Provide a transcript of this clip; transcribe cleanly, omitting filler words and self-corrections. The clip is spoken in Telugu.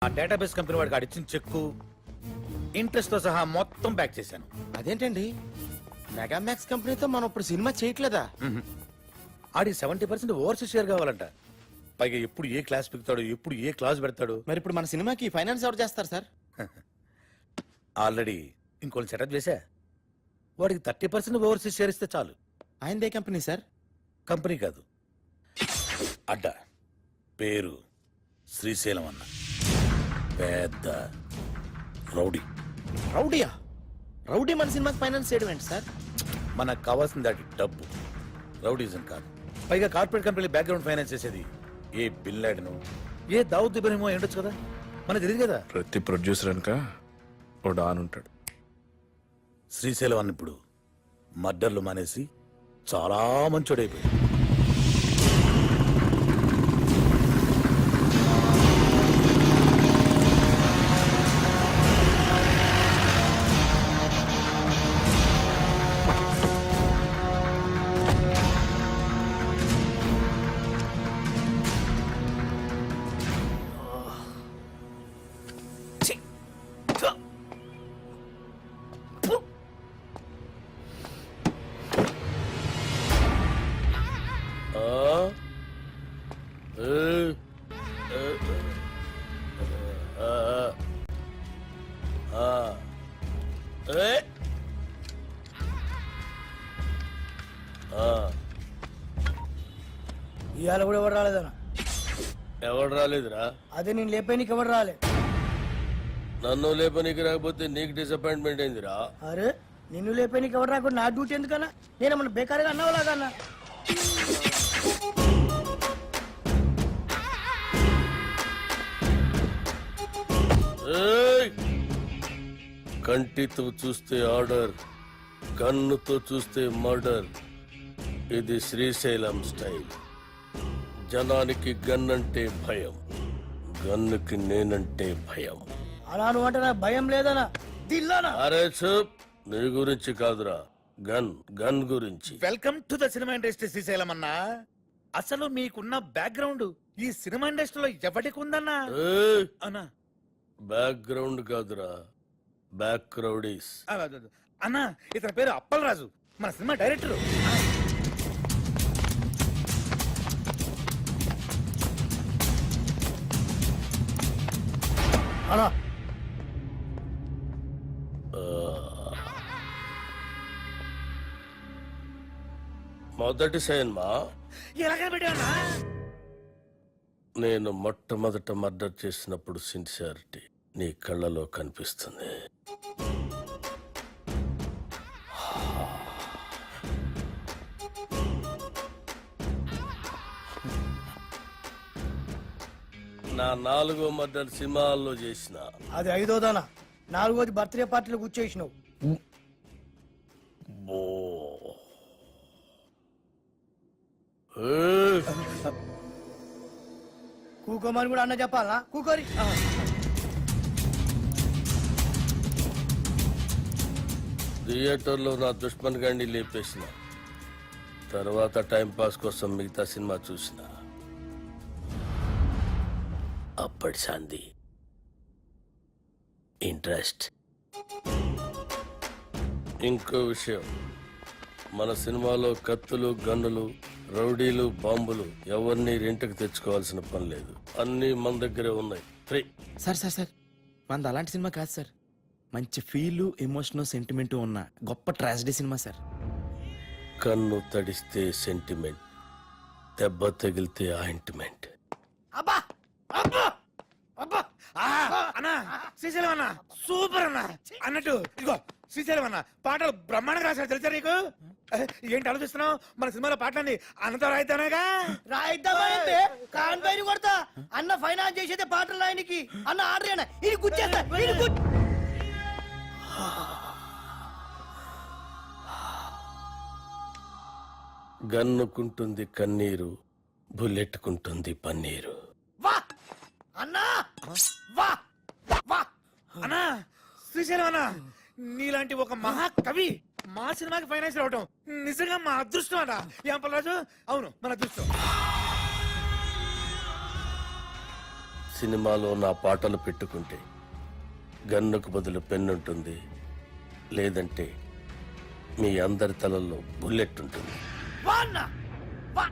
ఆ డేటాబేస్ కంపెనీ వాడికి అడిచిన చెక్కు ఇంట్రెస్ట్ తో సహా మొత్తం బ్యాక్ చేశాను. అదేంటండి, మెగామాక్స్ కంపెనీతో మనం ఇప్పుడు సినిమా చేయట్లేదా? ఆడి 70% ఓవర్సీస్ షేర్ కావాలంట. పైగా ఎప్పుడు ఏ క్లాస్ పిక్తాడు, ఎప్పుడు ఏ క్లాస్ పెడతాడు. మరి ఇప్పుడు మన సినిమాకి ఫైనాన్స్ ఎవరు చేస్తారు సార్? ఆల్రెడీ ఇంకోటి సెటప్ చేశా. వాడికి 30% ఓవర్సీస్ షేర్ ఇస్తే చాలు. ఆయనదే కంపెనీ సార్? కంపెనీ కాదు, అడ్డ. పేరు శ్రీశైలం అన్న. పెద్ద రౌడీ. రౌడీయా? రౌడీ మన సినిమాకి ఫైనాన్స్ చేయడం ఏంటి సార్? మనకు కావాల్సింది అది డబ్బు, రౌడీజం కాదు. పైగా కార్పొరేట్ కంపెనీ బ్యాక్గ్రౌండ్ ఫైనాన్స్ చేసేది ఏ బిన్ లాడెను, ఏ దావుద్ ఇబ్రహీమో ఉండొచ్చు కదా, మనకు తెలియదు కదా. ప్రతి ప్రొడ్యూసర్ అనక ఓ డాన్ ఉంటాడు. శ్రీశైలం అన్న ఇప్పుడు మర్డర్లు మానేసి చాలా మంచోడైపోయాడు. ఇవాళ కూడా ఎవరు రాలేదన్నా? ఎవడు రాలేదురా? అదే నేను లేపేనికి ఎవరు రాలే. నన్ను లేపనీకి రాకపోతే నీకు డిసప్పాయింట్మెంట్ అయిందిరా. అరే నిన్ను లేపేనికి ఎవరు రాకుండా నా డ్యూటీ ఎందుకన్నా? నేనేమన్నా బేకారుగా అన్నావులాగా అన్నా? ఏయ్! కంటితో చూస్తే ఆర్డర్, కన్నుతో చూస్తే మర్డర్. ఇది శ్రీశైలం స్టైల్. జనానికి గన్ అంటే భయం, గన్నుకి నేనంటే భయం. అలా నువ్వు అంటే నాకు భయం లేదనా? దిల్లానా? అరే చూప్, నీ గురించి కాదురా, గన్ గన్ గురించి. Welcome to the cinema industry Srisailam అన్నా. అసలు మీకున్న బ్యాక్గ్రౌండ్ ఈ సినిమా ఇండస్ట్రీలో ఎవరికి ఉందన్నా? ఏయ్! అన్నా బ్యాక్గ్రౌండ్ కాదురా, బ్యాక్ క్రౌడీస్. అన్నా ఇతని పేరు అప్పలరాజు, మన సినిమా డైరెక్టర్. అన్నా మొదటి సినిమా ఎలాగ పెట్టావన్నా? నేను మొట్టమొదట మర్డర్ చేసినప్పుడు సిన్సియారిటీ నీ కళ్ళలో కనిపిస్తుంది. నా 4వ మర్డర్ సినిమాల్లో చేసిన. అది 5వదనా? 4వది బర్త్డే పార్టీలో కూర్చేసినావు. బో ఏయ్! కూకోమని కూడా అన్న చెప్పాలనా? కూకోరి. థియేటర్లో నా దుష్మన్ గాండి లేపేసిన తర్వాత టైం పాస్ కోసం మిగతా సినిమా చూసిన. అప్పటి శాంతి ఇంట్రెస్ట్. ఇంకో విషయం, మన సినిమాలో కత్తులు, గన్నులు, రౌడీలు, బాంబులు ఎవరిని రెంట్కి తెచ్చుకోవాల్సిన పని లేదు. అన్నీ మన దగ్గరే ఉన్నాయి, ఫ్రీ. సార్ సార్ సార్, మనది అలాంటి సినిమా కాదు సార్. మంచి ఫీల్, ఎమోషనల్, సెంటిమెంట్ ఉన్న గొప్ప ట్రాజడీ సినిమా సార్. కన్ను తడిస్తే సెంటిమెంట్, దెబ్బ తగిలితే ఆయింట్మెంట్. అబ్బా అబ్బా అబ్బా! అన్నా శ్రీశైలం అన్న సూపర్ అన్న. అన్నట్టు ఇదిగో శ్రీశైలం అన్న పాటలు బ్రహ్మాండంగా రాశాడు, తెలుసా నీకు? ఏంటి ఆలోచిస్తున్నావు? మన సినిమాలో పాటలన్నీ అన్నతో రాయిద్దానేగా. రాయిద్దామంటే కాన్పైన కొడతా. అన్న ఫైనాన్స్ చేసేదే పాటలు రాయనికి. అన్న ఆర్డర్ అయినా ఇది గుచ్చేస్తా. గన్నుకుంటుంది కన్నీరు, బుల్లెట్టుకుంటుంది పన్నీరు. వా అన్నా, వా వా అన్నా శ్రీశైలం అన్న, నీలాంటి ఒక మహాకవి మా సినిమాకి ఫైనాన్స్ రావటం నిజంగా మా అదృష్టం అన్న. ఏం పల్లరాజు? అవును, మన అదృష్టం. సినిమాలో నా పాటలు పెట్టుకుంటే గన్నుకు బదులు పెన్ను ఉంటుంది, లేదంటే మీ అందరి తలల్లో బుల్లెట్ ఉంటుంది. వా అన్న, వా.